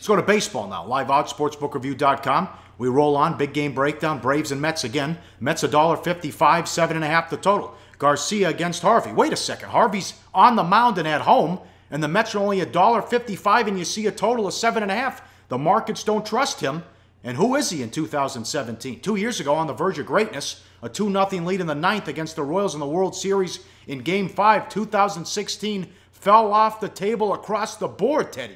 Let's go to baseball now. Live odds, sportsbookreview.com. We roll on. Big game breakdown. Braves and Mets again. Mets $1.55, 7.5 the total. Garcia against Harvey. Wait a second. Harvey's on the mound and at home, and the Mets are only $1.55, and you see a total of 7.5. The markets don't trust him. And who is he in 2017? 2 years ago, on the verge of greatness, a 2-0 lead in the ninth against the Royals in the World Series in Game 5. 2016 fell off the table across the board, Teddy.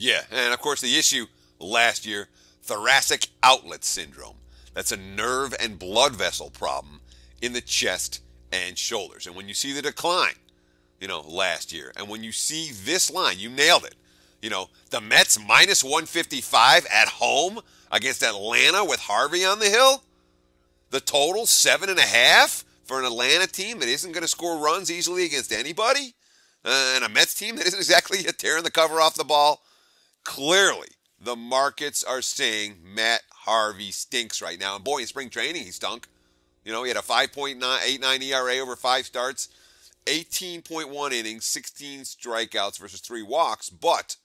Yeah, and of course the issue last year, thoracic outlet syndrome. That's a nerve and blood vessel problem in the chest and shoulders. And when you see the decline, last year, and when you see this line, you nailed it. The Mets minus 155 at home against Atlanta with Harvey on the hill. The total 7.5 for an Atlanta team that isn't going to score runs easily against anybody. And a Mets team that isn't exactly tearing the cover off the ball. Clearly, the markets are saying Matt Harvey stinks right now. And boy, in spring training, he stunk. He had a 5.89 ERA over 5 starts, 18.1 innings, 16 strikeouts versus 3 walks, but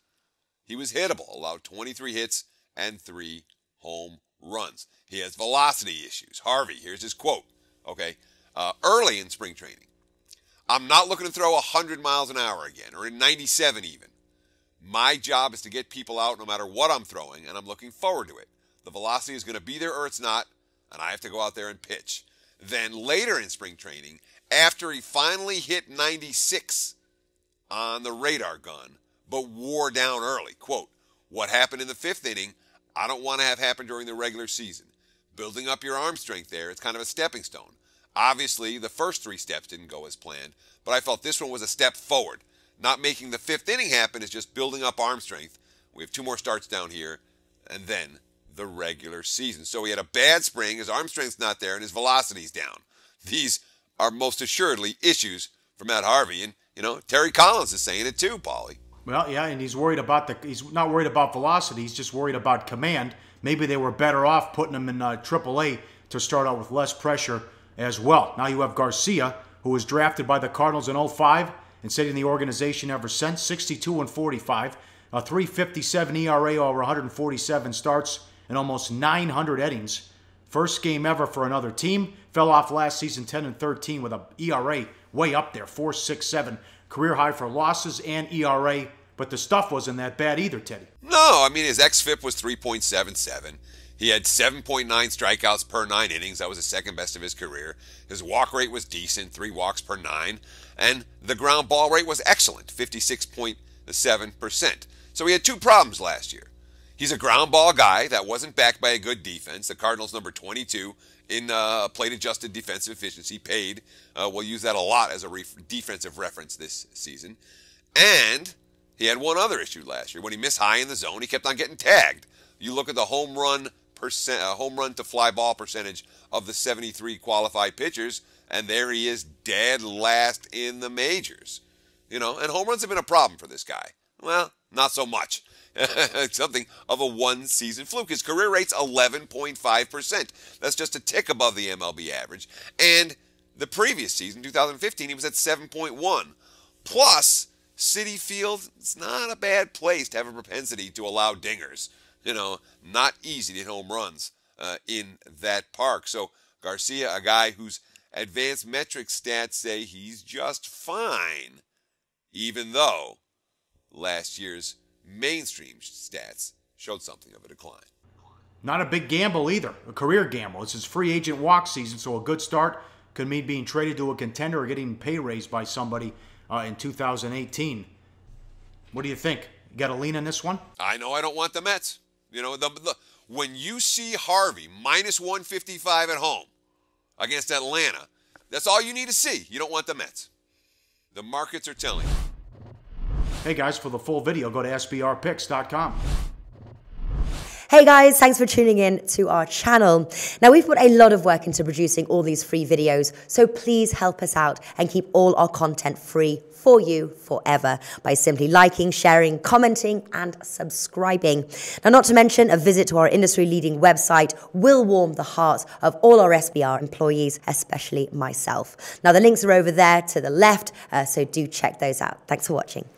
he was hittable, allowed 23 hits and 3 home runs. He has velocity issues. Harvey, here's his quote, early in spring training, "I'm not looking to throw 100 miles an hour again, or in 97 even. My job is to get people out no matter what I'm throwing, and I'm looking forward to it. The velocity is going to be there or it's not, and I have to go out there and pitch." Then later in spring training, after he finally hit 96 on the radar gun, but wore down early, quote, "What happened in the 5th inning, I don't want to have happen during the regular season. Building up your arm strength there, it's kind of a stepping stone. Obviously, the first 3 steps didn't go as planned, but I felt this one was a step forward. Not making the 5th inning happen is just building up arm strength. We have 2 more starts down here, and then the regular season." So he had a bad spring, his arm strength's not there, and his velocity's down. These are most assuredly issues for Matt Harvey, and, Terry Collins is saying it too, Pauly. Well, yeah, and he's not worried about velocity, he's just worried about command. Maybe they were better off putting him in AAA to start out with less pressure as well. Now you have Garcia, who was drafted by the Cardinals in 2005 and stayed in the organization ever since, 62-45, a 3.57 ERA over 147 starts and almost 900 innings. First game ever for another team. Fell off last season 10-13 with a ERA way up there, 4.67. Career high for losses and ERA, but the stuff wasn't that bad either, Teddy. No, his xFIP was 3.77. He had 7.9 strikeouts per 9 innings. That was the second best of his career. His walk rate was decent, 3 walks per 9. And the ground ball rate was excellent, 56.7%. So he had 2 problems last year. He's a ground ball guy that wasn't backed by a good defense. The Cardinals number 22 in plate-adjusted defensive efficiency, paid. We'll use that a lot as a defensive reference this season. And he had one other issue last year. When he missed high in the zone, he kept on getting tagged. You look at the home run to fly ball percentage of the 73 qualified pitchers, and there he is, dead last in the majors. And home runs have been a problem for this guy. Well, not so much. Something of a one-season fluke. His career rate's 11.5%. That's just a tick above the MLB average. And the previous season, 2015, he was at 7.1. Plus, Citi Field, it's not a bad place to have a propensity to allow dingers. Not easy to hit home runs in that park. So Garcia, a guy whose advanced metrics stats say he's just fine, even though last year's mainstream stats showed something of a decline. Not a big gamble either, a career gamble. It's his free agent walk season, so a good start could mean being traded to a contender or getting pay raised by somebody in 2018. What do you think? You got a lean on this one? I know I don't want the Mets. When you see Harvey minus 155 at home against Atlanta, that's all you need to see. You don't want the Mets. The markets are telling you. Hey guys, for the full video, go to sbrpicks.com. Hey guys, thanks for tuning in to our channel. Now, we've put a lot of work into producing all these free videos, so please help us out and keep all our content free for you forever by simply liking, sharing, commenting, and subscribing. Now, not to mention, a visit to our industry-leading website will warm the hearts of all our SBR employees, especially myself. Now, the links are over there to the left, so do check those out. Thanks for watching.